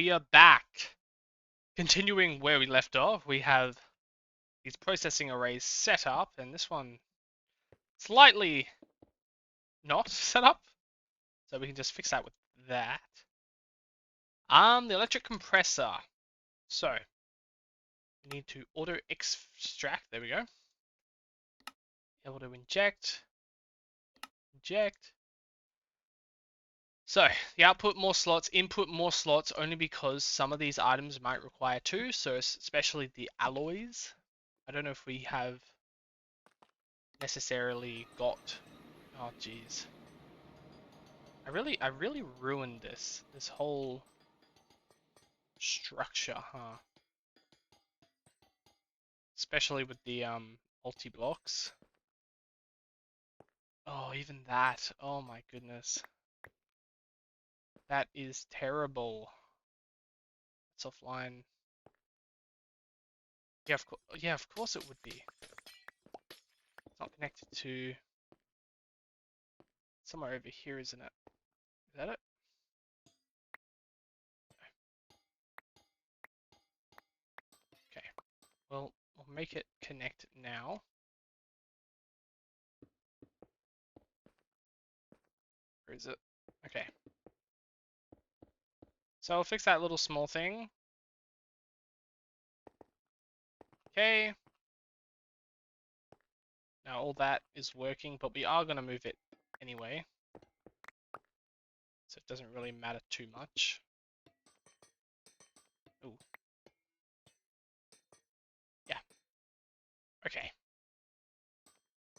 we are back. Continuing where we left off, we have these processing arrays set up, and this one slightly not set up. So we can just fix that with that. The electric compressor. So we need to auto extract. There we go. Auto inject. Inject. So the output more slots, input more slots, only because some of these items might require two. So especially the alloys. I don't know if we have necessarily got. Oh jeez. I really ruined this whole structure, huh? Especially with the multi-blocks. Oh, even that. Oh my goodness. That is terrible. It's offline. Yeah, of course it would be. It's not connected to somewhere over here, isn't it? Is that it? Okay. Well, we'll make it connect now. Where is it? Okay. So I'll fix that little small thing. Okay. Now all that is working, but we are going to move it anyway. So it doesn't really matter too much. Ooh. Yeah. Okay.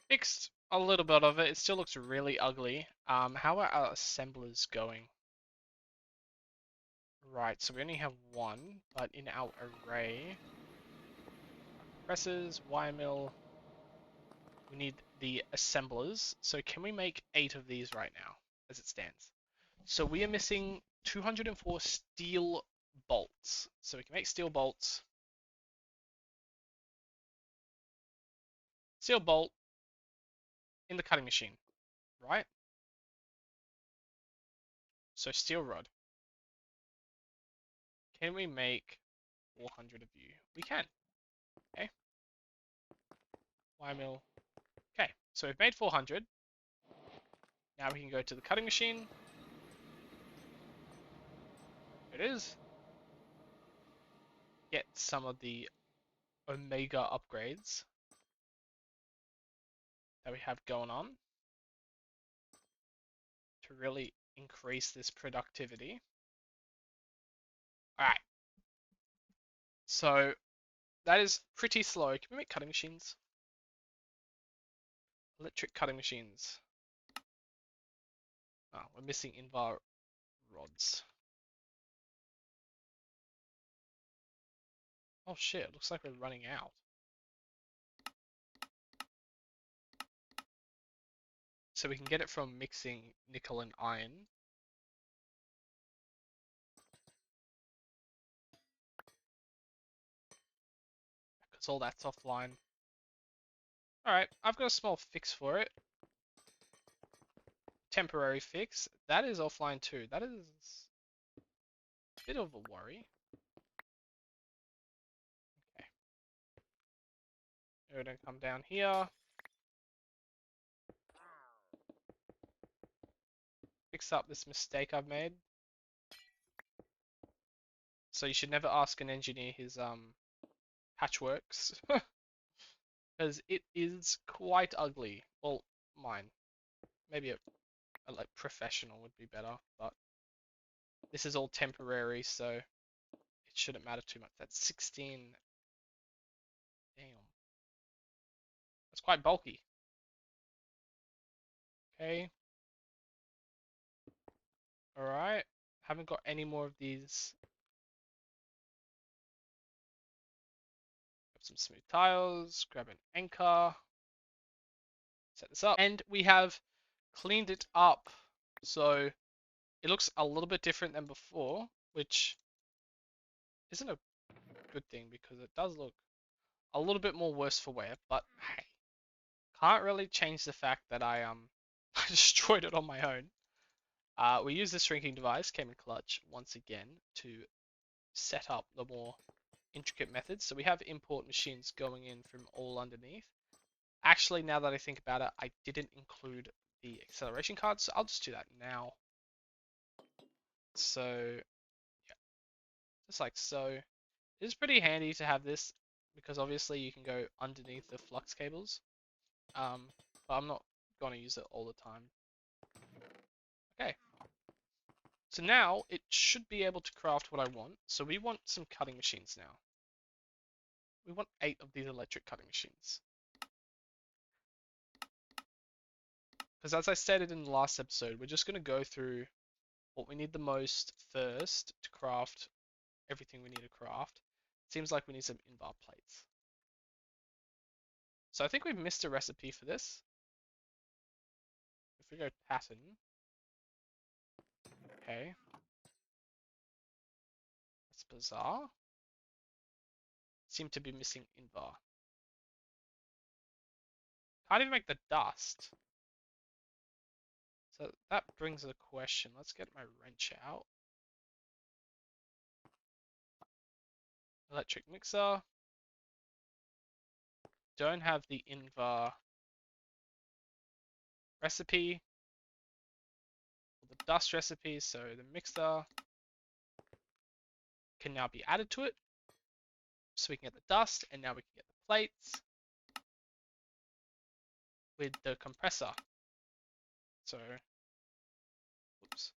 Fixed a little bit of it. It still looks really ugly. How are our assemblers going? Right, so we only have one, but in our array, presses, wire mill, we need the assemblers. So can we make 8 of these right now, as it stands? So we are missing 204 steel bolts. So we can make steel bolts. Steel bolt in the cutting machine, right? So steel rod. Can we make 400 of you? We can. Okay. Wire mill. Okay, so we've made 400. Now we can go to the cutting machine. It is. Get some of the Omega upgrades that we have going on to really increase this productivity. Alright. So that is pretty slow. Can we make cutting machines? Electric cutting machines. Oh, we're missing invar rods. Oh shit, looks like we're running out. So we can get it from mixing nickel and iron. Because all that's offline. Alright, I've got a small fix for it. Temporary fix. That is offline too. That is a bit of a worry. Okay. We're gonna come down here. Fix up this mistake I've made. So you should never ask an engineer his patchworks. Because it is quite ugly. Well, mine. Maybe a like professional would be better, but this is all temporary, so it shouldn't matter too much. That's 16. Damn. That's quite bulky. Okay. Alright. Haven't got any more of these. Grab some smooth tiles, grab an anchor, set this up, and we have cleaned it up. So it looks a little bit different than before, which isn't a good thing because it does look a little bit more worse for wear, but hey, can't really change the fact that I I destroyed it on my own. We use the shrinking device, came in clutch once again to set up the more intricate methods. So we have import machines going in from all underneath. Actually, now that I think about it, I didn't include the acceleration cards, so I'll just do that now. So yeah, just like so. It's pretty handy to have this because obviously you can go underneath the flux cables. But I'm not going to use it all the time. Okay. So now it should be able to craft what I want. So we want some cutting machines now. We want 8 of these electric cutting machines. Because as I stated in the last episode, we're just going to go through what we need the most first to craft everything we need to craft. Seems like we need some invar plates. So I think we've missed a recipe for this. If we go pattern, okay, that's bizarre. Seem to be missing invar. Can't even make the dust. So that brings a question. Let's get my wrench out. Electric mixer. Don't have the invar recipe. Or the dust recipe, so the mixer can now be added to it. So we can get the dust, and now we can get the plates with the compressor. So, whoops.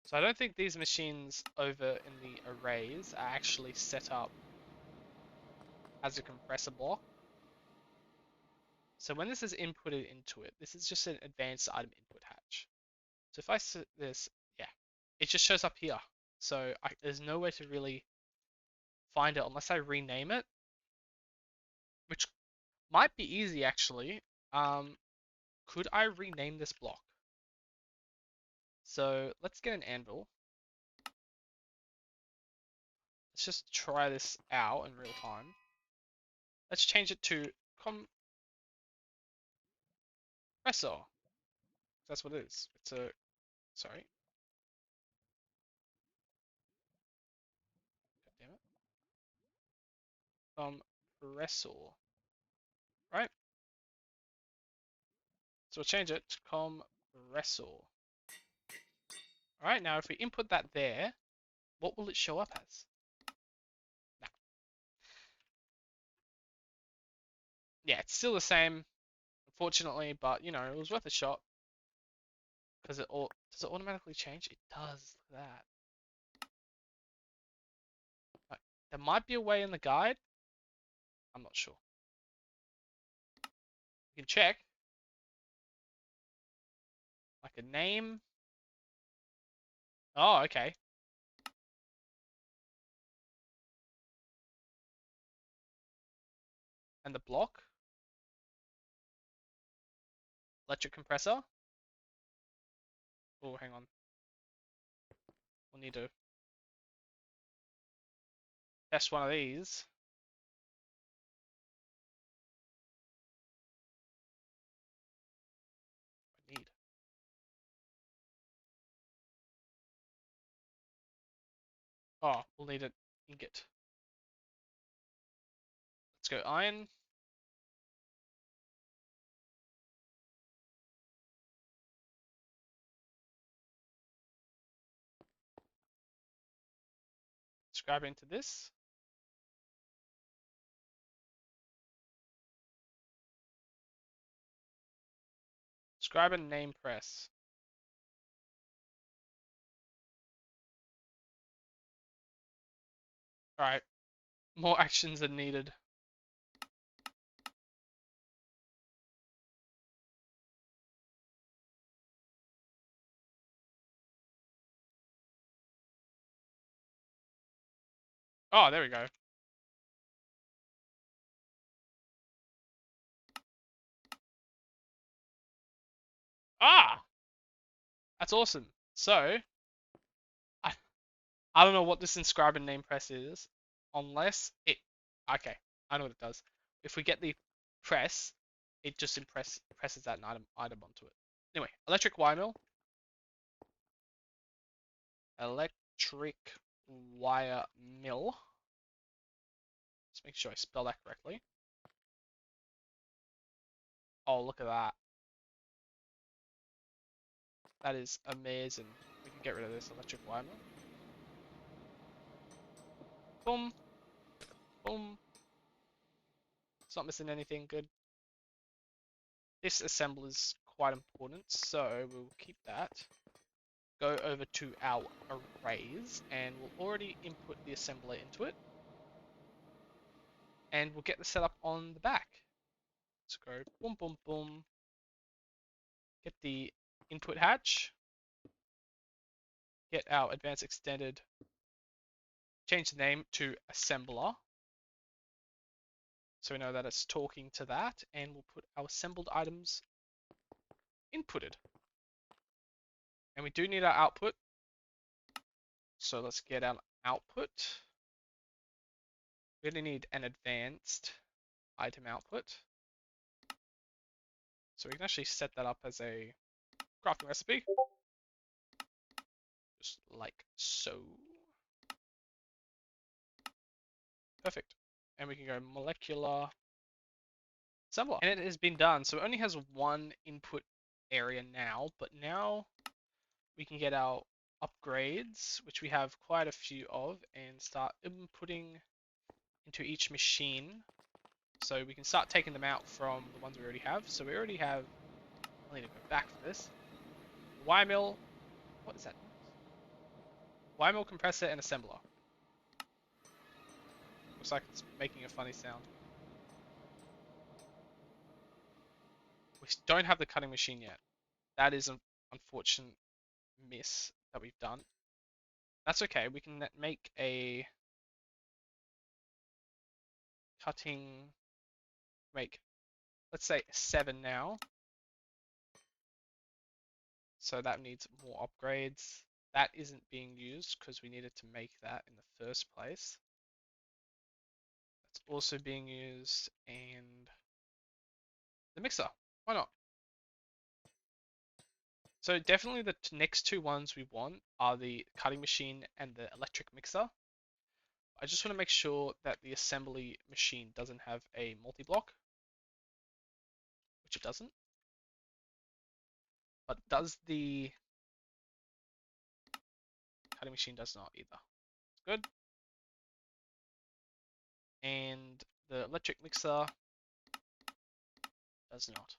So I don't think these machines over in the arrays are actually set up as a compressor block. So when this is inputted into it, this is just an advanced item input hatch. So if I set this, yeah, it just shows up here. So there's no way to really find it unless I rename it, which might be easy actually. Could I rename this block? So let's get an anvil. Let's just try this out in real time. Let's change it to compressor. That's what it is. It's a, sorry. God damn it. Compressor. Right? So we'll change it to compressor. Alright, now if we input that there, what will it show up as? Nah. Yeah, it's still the same, unfortunately, but you know, it was worth a shot. Because does it automatically change? It does. Look at that. Right. There might be a way in the guide. I'm not sure. You can check. Like a name. Oh, okay. And the block. Electric compressor. Oh, hang on. We'll need to test one of these. I need. Oh, we'll need an ingot. Let's go iron. Let's grab into this. Scribe and name press. Alright. More actions are needed. Oh, there we go. Ah! That's awesome. So, I, I don't know what this inscribe and name press is, unless it... Okay, I know what it does. If we get the press, it just presses that item onto it. Anyway, electric wire mill. electric wire mill. Just make sure I spell that correctly. Oh, look at that. That is amazing. We can get rid of this electric wire mill. Boom. Boom. It's not missing anything good. This assembler is quite important, so we'll keep that. Go over to our arrays, and we'll already input the assembler into it. And we'll get the setup on the back. Let's go boom, boom, boom. Get the input hatch. Get our advanced extended. Change the name to assembler. So we know that it's talking to that, and we'll put our assembled items inputted. And we do need our output. So let's get our output. We really need an advanced item output. So we can actually set that up as a crafting recipe. Just like so. Perfect. And we can go molecular assembler. And it has been done. So it only has one input area now, but now we can get our upgrades, which we have quite a few of, and start inputting into each machine. So we can start taking them out from the ones we already have. So we already have, I need to go back for this. Wire mill, what is that? Wire mill, compressor, and assembler. Looks like it's making a funny sound. We don't have the cutting machine yet. That is an unfortunate miss that we've done. That's okay, we can make a cutting, make, let's say 7 now. So that needs more upgrades. That isn't being used because we needed to make that in the first place. That's also being used, and the mixer, why not? So definitely the next two ones we want are the cutting machine and the electric mixer. I just want to make sure that the assembly machine doesn't have a multi-block, which it doesn't. But does the cutting machine does not either. It's good. And the electric mixer does not,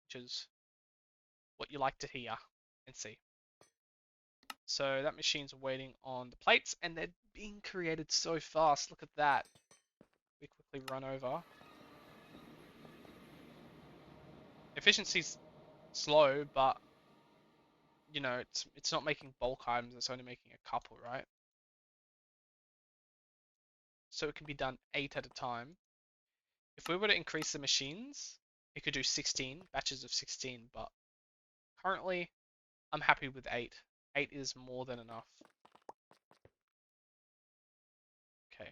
which is what you like to hear and see. So that machine's waiting on the plates, and they're being created so fast. Look at that. We quickly run over. Efficiency's slow, but you know, it's not making bulk items, it's only making a couple, right? So it can be done 8 at a time. If we were to increase the machines, it could do 16 batches of 16, but currently I'm happy with 8. 8 is more than enough. Okay.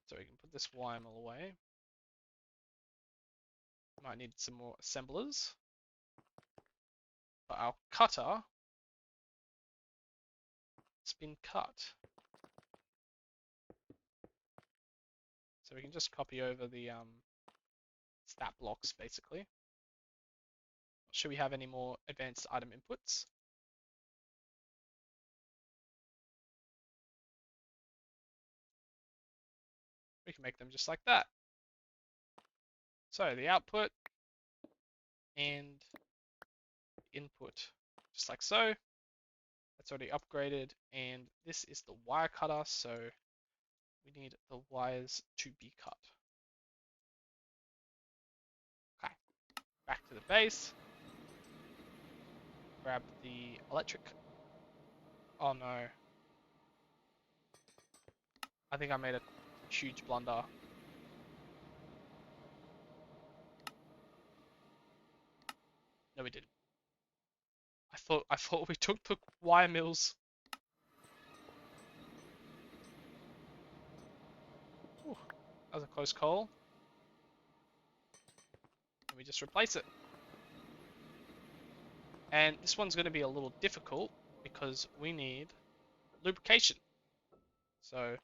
So we can put this wire mill away. Might need some more assemblers. But our cutter, it's been cut. So we can just copy over the stat blocks basically. Should we have any more advanced item inputs? We can make them just like that. So the output and input, just like so. That's already upgraded, and this is the wire cutter, so we need the wires to be cut. Okay, back to the base. Grab the electric. Oh no. I think I made a huge blunder. No, we didn't. I thought we took the wire mills. Ooh, that was a close call. Let me just replace it. And this one's going to be a little difficult because we need lubrication. So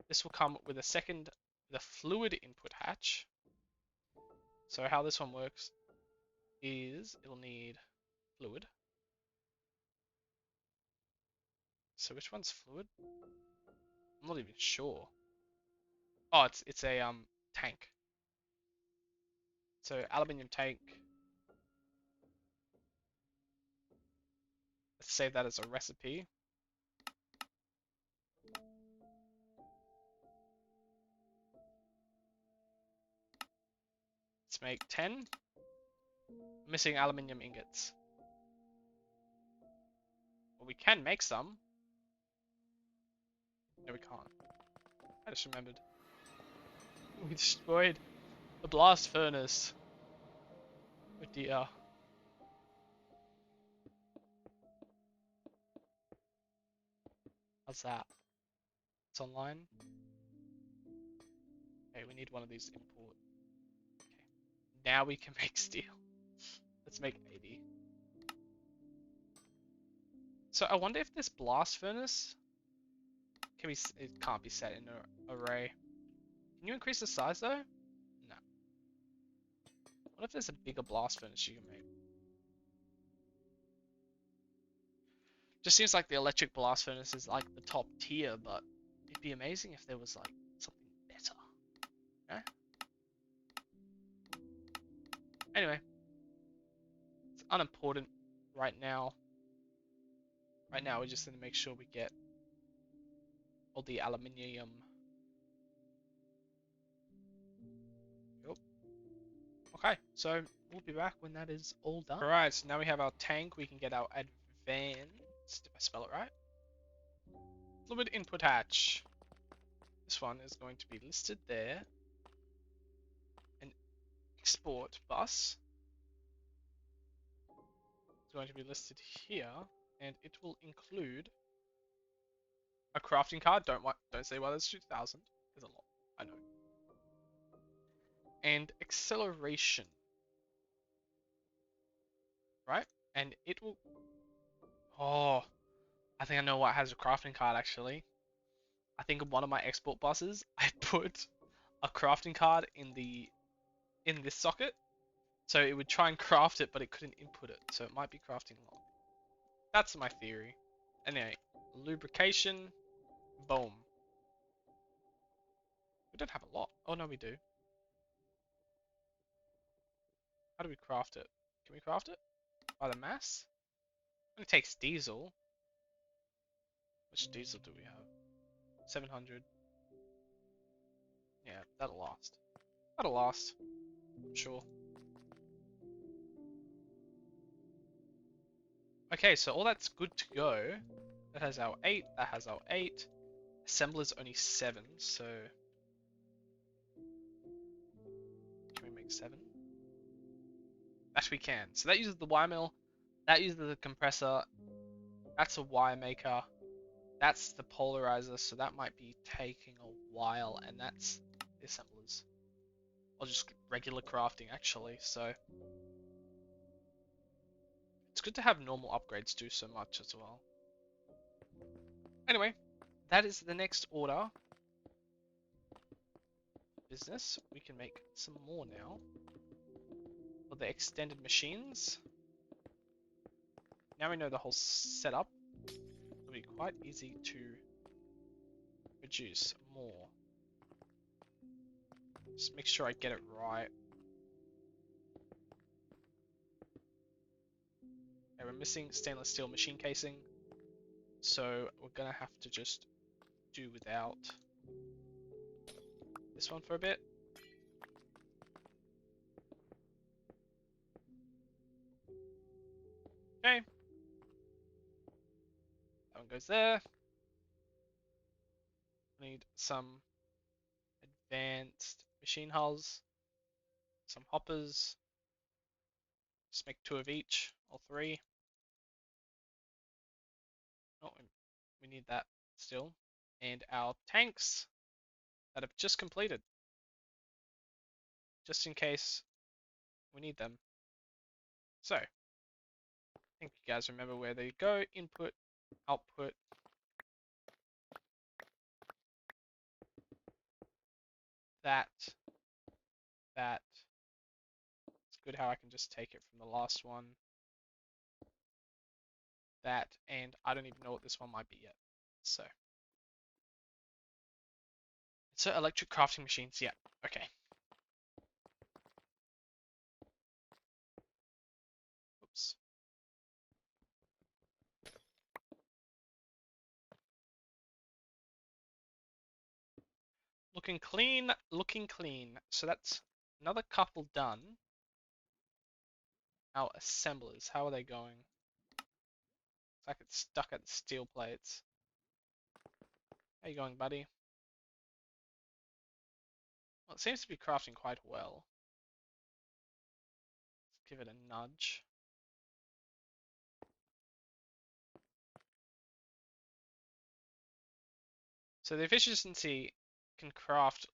this will come with the fluid input hatch. So how this one works is it'll need fluid. So which one's fluid? I'm not even sure. Oh, it's a tank. So aluminium tank. Let's save that as a recipe. Let's make 10. Missing aluminium ingots. Well, we can make some. No, we can't. I just remembered. We destroyed the blast furnace. Oh dear. How's that? It's online. Okay, we need one of these import. Okay. Now we can make steel. Let's make 80. So I wonder if this blast furnace it can't be set in an array. Can you increase the size though? No. What if there's a bigger blast furnace you can make? Just seems like the electric blast furnace is like the top tier, but it'd be amazing if there was like something better. Yeah? Anyway, it's unimportant right now. Right now, we just need to make sure we get all the aluminium. Yep. Okay, so we'll be back when that is all done. Alright, so now we have our tank. We can get our advanced, if I spell it right, fluid input hatch. This one is going to be listed there. An export bus is going to be listed here, and it will include a crafting card. Don't say why there's 2,000. There's a lot. I know. And acceleration. Right? And it will... Oh, I think I know what has a crafting card actually. I think of one of my export buses, I put a crafting card in this socket. So it would try and craft it, but it couldn't input it. So it might be crafting long. That's my theory. Anyway, lubrication. Boom. We don't have a lot. Oh no, we do. How do we craft it? Can we craft it? By the mass? It takes diesel. Which diesel do we have? 700. Yeah, that'll last. That'll last. I'm sure. Okay, so all that's good to go. That has our 8. That has our 8. Assembler's only 7, so... Can we make 7? Actually, we can. So that uses the wire mill. That uses the compressor. That's a wire maker. That's the polarizer, so that might be taking a while, and that's the assemblers. Or just regular crafting, actually, so... It's good to have normal upgrades do so much as well. Anyway, that is the next order. Business. We can make some more now. For the extended machines. Now we know the whole setup. It'll be quite easy to produce more. Just make sure I get it right. Okay, we're missing stainless steel machine casing. So we're gonna have to just do without this one for a bit. Okay. That one goes there. Need some advanced machine hulls. Some hoppers. Just make 2 of each, or 3. Oh, we need that still. And our tanks that have just completed. Just in case we need them. So, think you guys remember where they go. Input, output. That. It's good how I can just take it from the last one. That, and I don't even know what this one might be yet. So electric crafting machines, yeah. Okay. Oops. Looking clean, looking clean. So that's another couple done. Our assemblers, how are they going? It's like it's stuck at the steel plates. How you going, buddy? Well, it seems to be crafting quite well. Let's give it a nudge. So the efficiency can craft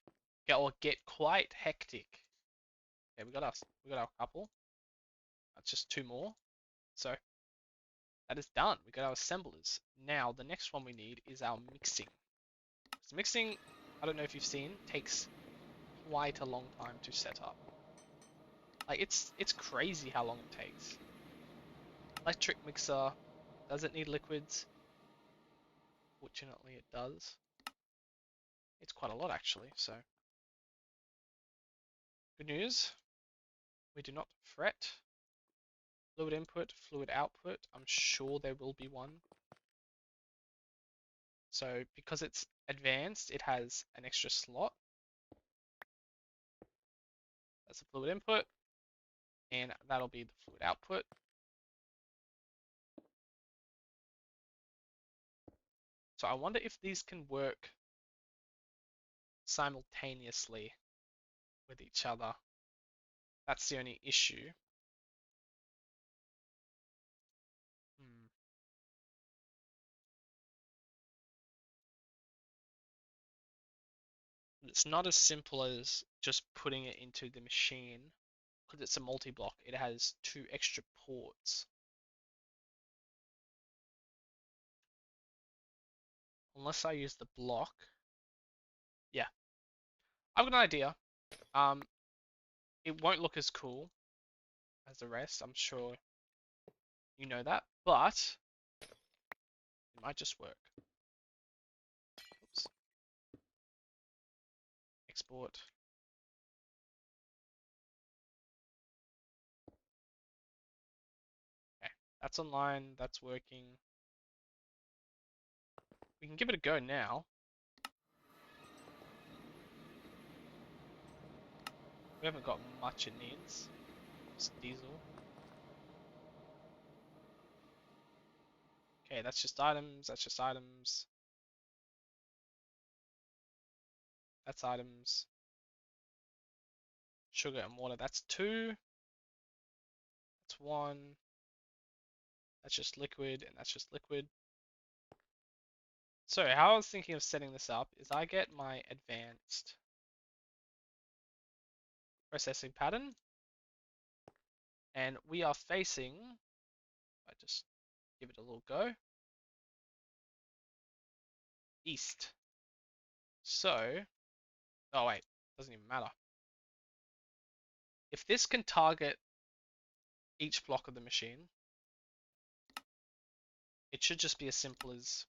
or get quite hectic. Okay, we got our couple. That's just two more. So that is done. We got our assemblers. Now the next one we need is our mixing. So mixing, I don't know if you've seen, takes quite a long time to set up. Like it's crazy how long it takes. Electric mixer, does it need liquids? Fortunately it does. It's quite a lot actually, so good news. We do not fret. Fluid input, fluid output, I'm sure there will be one. So because it's advanced, it has an extra slot. That's the fluid input, and that'll be the fluid output. So I wonder if these can work simultaneously with each other. That's the only issue. Hmm. It's not as simple as just putting it into the machine. Because it's a multi-block, it has two extra ports. Unless I use the block. Yeah, I've got an idea. Um, it won't look as cool as the rest, I'm sure you know that, but it might just work. Oops. Export. Okay, that's online, that's working. We can give it a go now. We haven't got much it needs. Just diesel. Okay, that's just items, that's just items. That's items. Sugar and water, that's two. That's one. That's just liquid, and that's just liquid. So how I was thinking of setting this up is I get my advanced processing pattern, and we are facing, I just give it a little go, east. So, oh wait, doesn't even matter. If this can target each block of the machine, it should just be as simple as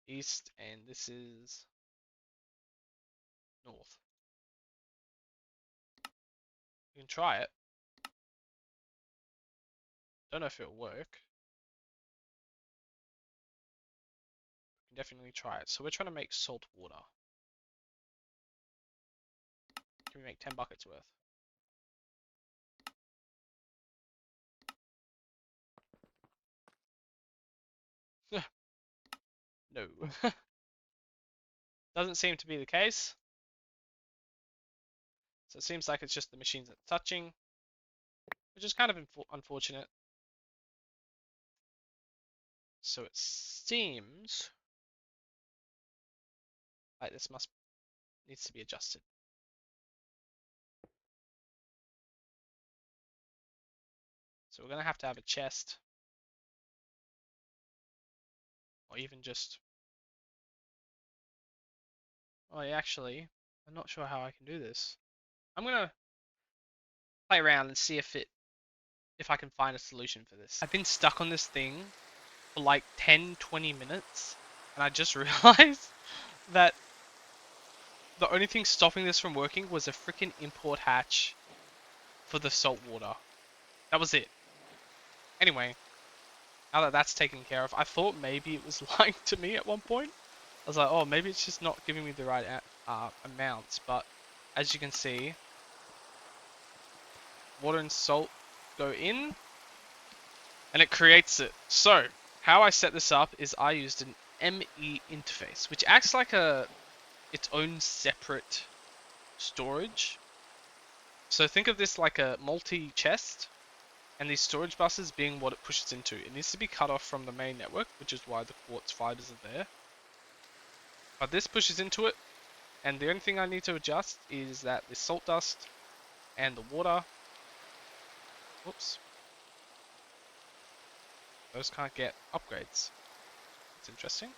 east, and this is north. You can try it. Don't know if it'll work. You can definitely try it. So we're trying to make salt water. Can we make 10 buckets worth? No. Doesn't seem to be the case. So it seems like it's just the machines that's touching, which is kind of unfortunate. So it seems like this needs to be adjusted. So we're going to have a chest. Or even just... Oh, yeah, actually, I'm not sure how I can do this. I'm going to play around and see if I can find a solution for this. I've been stuck on this thing for like 10-20 minutes, and I just realized that the only thing stopping this from working was a freaking import hatch for the salt water. That was it. Anyway, now that that's taken care of, I thought maybe it was lying to me at one point. I was like, oh, maybe it's just not giving me the right amounts, but as you can see, water and salt go in, and it creates it. So, how I set this up is I used an ME interface, which acts like its own separate storage. So think of this like a multi-chest, and these storage buses being what it pushes into. It needs to be cut off from the main network, which is why the quartz fibers are there. But this pushes into it, and the only thing I need to adjust is that the salt dust and the water, whoops, those can't get upgrades. It's interesting.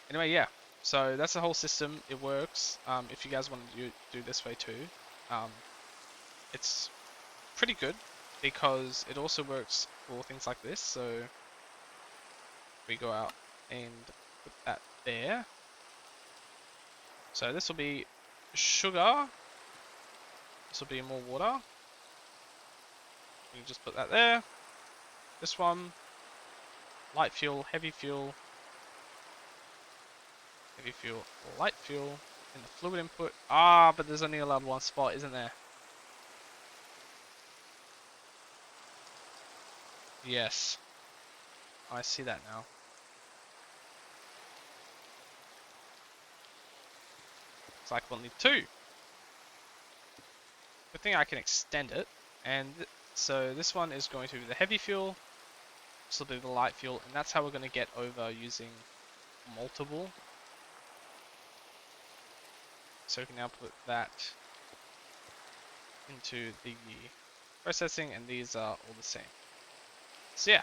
Anyway, yeah. So that's the whole system. It works. If you guys want to do this way too, it's pretty good because it also works for things like this. So we go out and put that there. So this will be sugar. This will be more water. You can just put that there. This one, light fuel, heavy fuel, light fuel, and the fluid input. Ah, but there's only allowed one spot, isn't there? Yes. I see that now. It's like we'll need two. Good thing I can extend it. And so this one is going to be the heavy fuel. This will be the light fuel. And that's how we're going to get over using multiple. So we can now put that into the processing, and these are all the same. So yeah,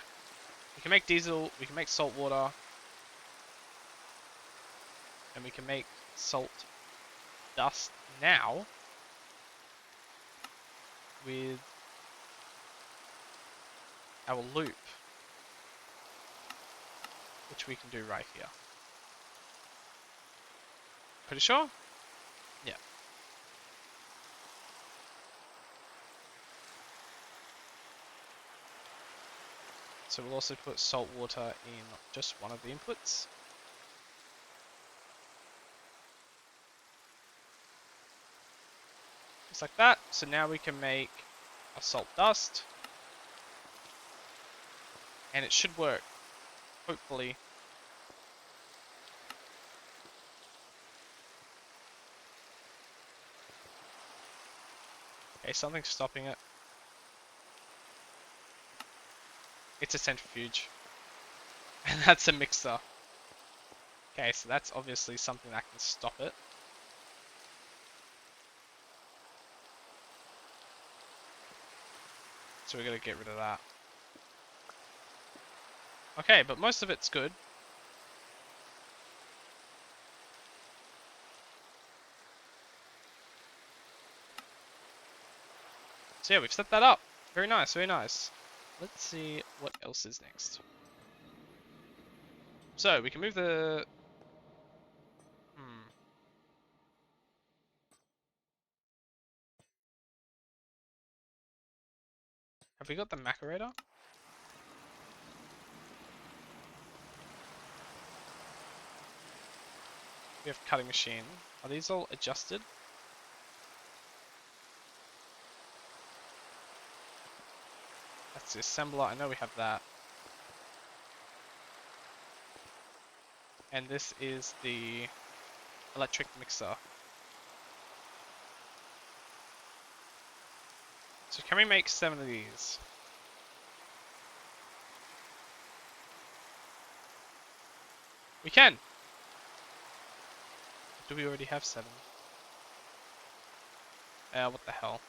we can make diesel, we can make salt water, and we can make salt dust now with our loop, which we can do right here. Pretty sure? Yeah. So we'll also put salt water in just one of the inputs. Just like that. So now we can make a salt dust. And it should work. Hopefully. Okay, something's stopping it. It's a centrifuge. And that's a mixer. Okay, so that's obviously something that can stop it. So we're going to get rid of that. Okay, but most of it's good. So yeah, we've set that up. Very nice, very nice. Let's see what else is next. So we can move the... Have we got the macerator? We have cutting machine. Are these all adjusted? That's the assembler. I know we have that. And this is the electric mixer. So can we make 7 of these? We can! Do we already have 7? What the hell?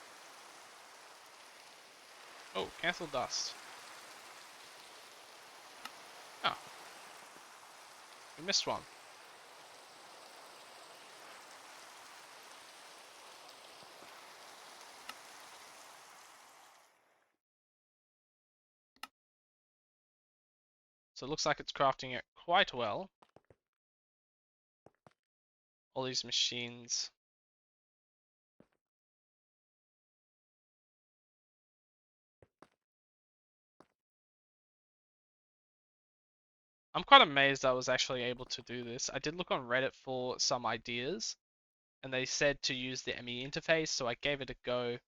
Oh, cancel dust. Oh, we missed one. So it looks like it's crafting it quite well. All these machines. I'm quite amazed I was actually able to do this. I did look on Reddit for some ideas, and they said to use the ME interface, so I gave it a go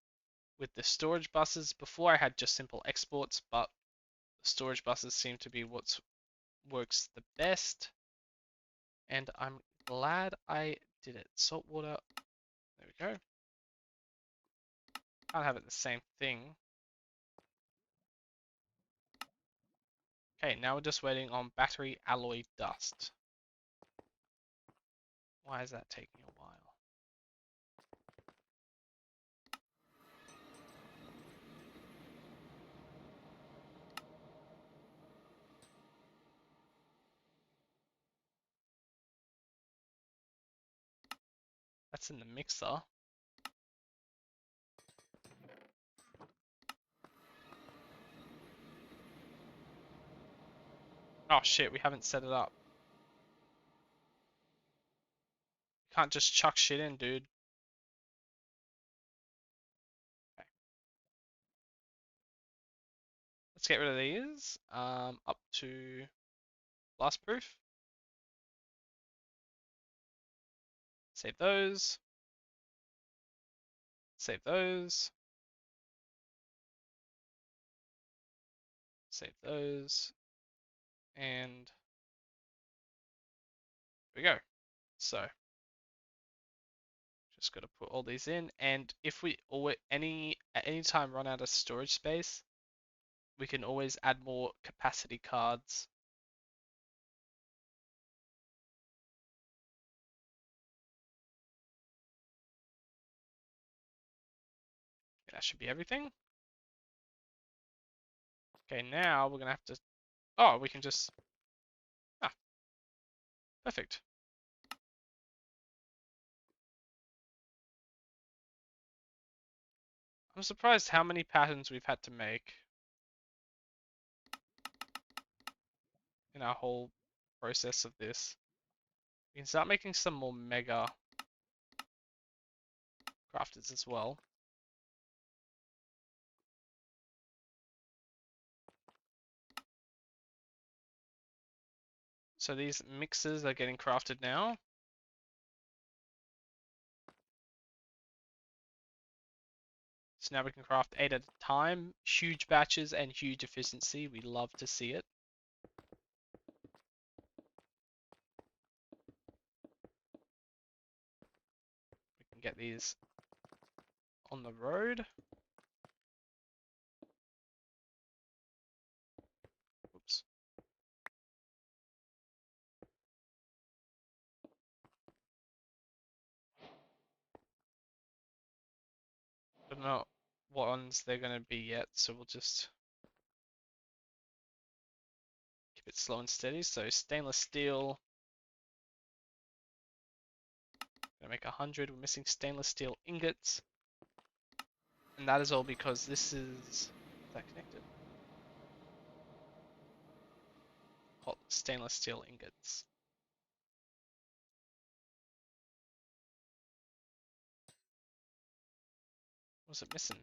with the storage buses. Before I had just simple exports, but the storage buses seem to be what works the best. And I'm glad I did it. Saltwater, there we go. Can't have it the same thing. Okay, now we're just waiting on battery alloy dust. Why is that taking a while? That's in the mixer. Oh shit, we haven't set it up. Can't just chuck shit in, dude. Okay. Let's get rid of these. Up to blast proof. Save those. Save those. Save those. And there we go. So just got to put all these in, and if we at any time run out of storage space, we can always add more capacity cards. That should be everything. Okay, now we're gonna have to. Oh, we can just. Ah, perfect. I'm surprised how many patterns we've had to make in our whole process of this. We can start making some more mega crafters as well. So these mixers are getting crafted now. So now we can craft 8 at a time, huge batches and huge efficiency. We love to see it. We can get these on the road. Oops. Don't know what ones they're going to be yet, so we'll just keep it slow and steady. So stainless steel, gonna make 100. We're missing stainless steel ingots, and that is all because this is that connected. Hot stainless steel ingots. What's it missing?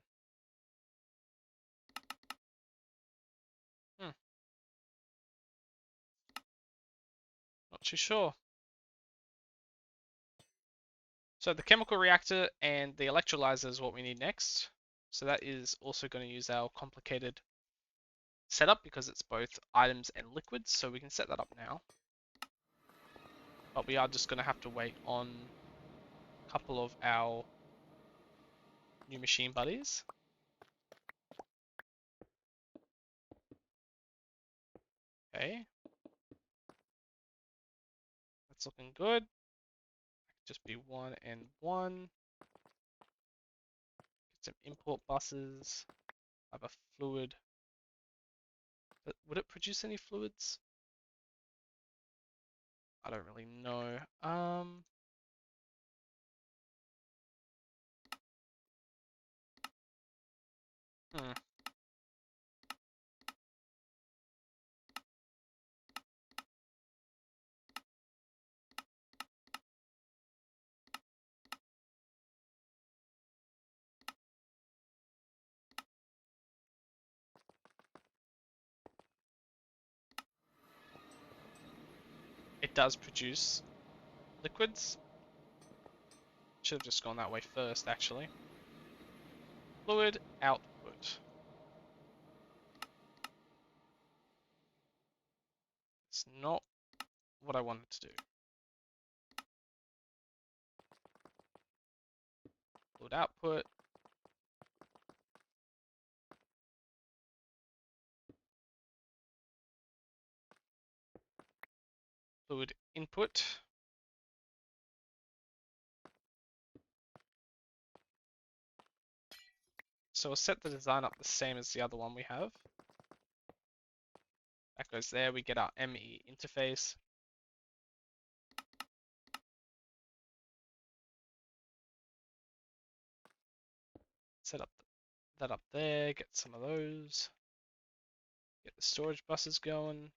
Hmm, not too sure. So the chemical reactor and the electrolyzer is what we need next. So that is also going to use our complicated setup because it's both items and liquids. So we can set that up now. But we are just going to have to wait on a couple of our new machine buddies. Okay. That's looking good. Just be 1 and 1. Get some import buses. I have a fluid. But would it produce any fluids? I don't really know. Hmm. It does produce liquids. Should have just gone that way first, actually. Fluid output. It's not what I wanted to do. Fluid output. Fluid input. So we'll set the design up the same as the other one we have. That goes there. We get our ME interface. Set up that up there. Get some of those. Get the storage buses going.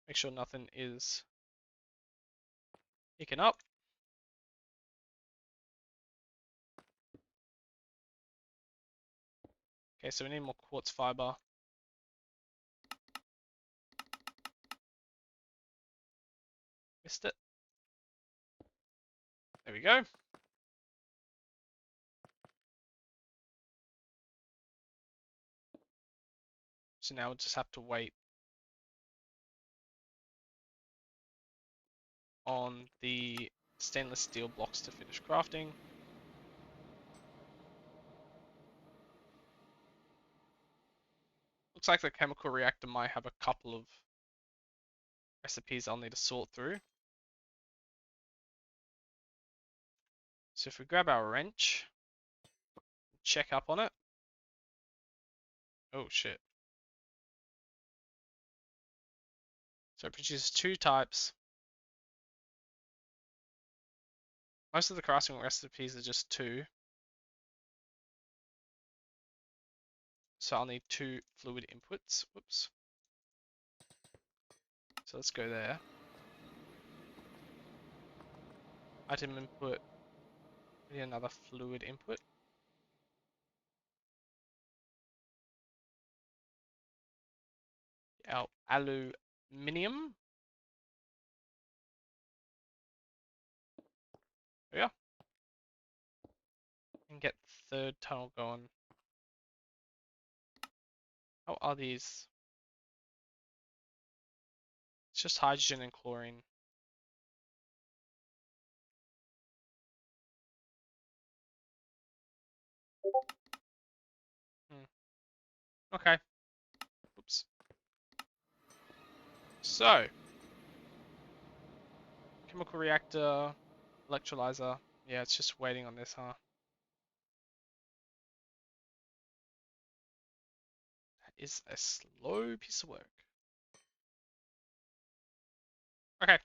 Make sure nothing is picking up. Okay, so we need more quartz fiber. Missed it. There we go. So now we'll just have to wait on the stainless steel blocks to finish crafting. Looks like the chemical reactor might have a couple of recipes I'll need to sort through. So if we grab our wrench, check up on it. Oh shit. So it produces two types. Most of the crafting recipes are just two. So I'll need two fluid inputs. Whoops. So let's go there. Item input. We need another fluid input. Our aluminium. There we are. And get the third tunnel going. How are these? It's just hydrogen and chlorine. Okay. Oops. So, chemical reactor, electrolyzer. Yeah, it's just waiting on this, huh? That is a slow piece of work. Okay.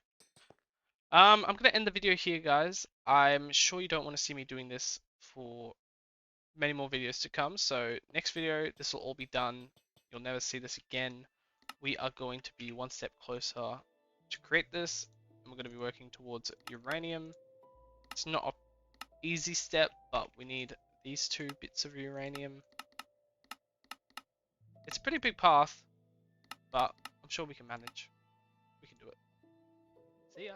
I'm gonna end the video here, guys. I'm sure you don't want to see me doing this for many more videos to come. So next video, this will all be done. You'll never see this again. We are going to be one step closer to create this, and we're going to be working towards uranium. It's not an easy step, but we need these two bits of uranium. It's a pretty big path, but I'm sure we can manage. We can do it. See ya.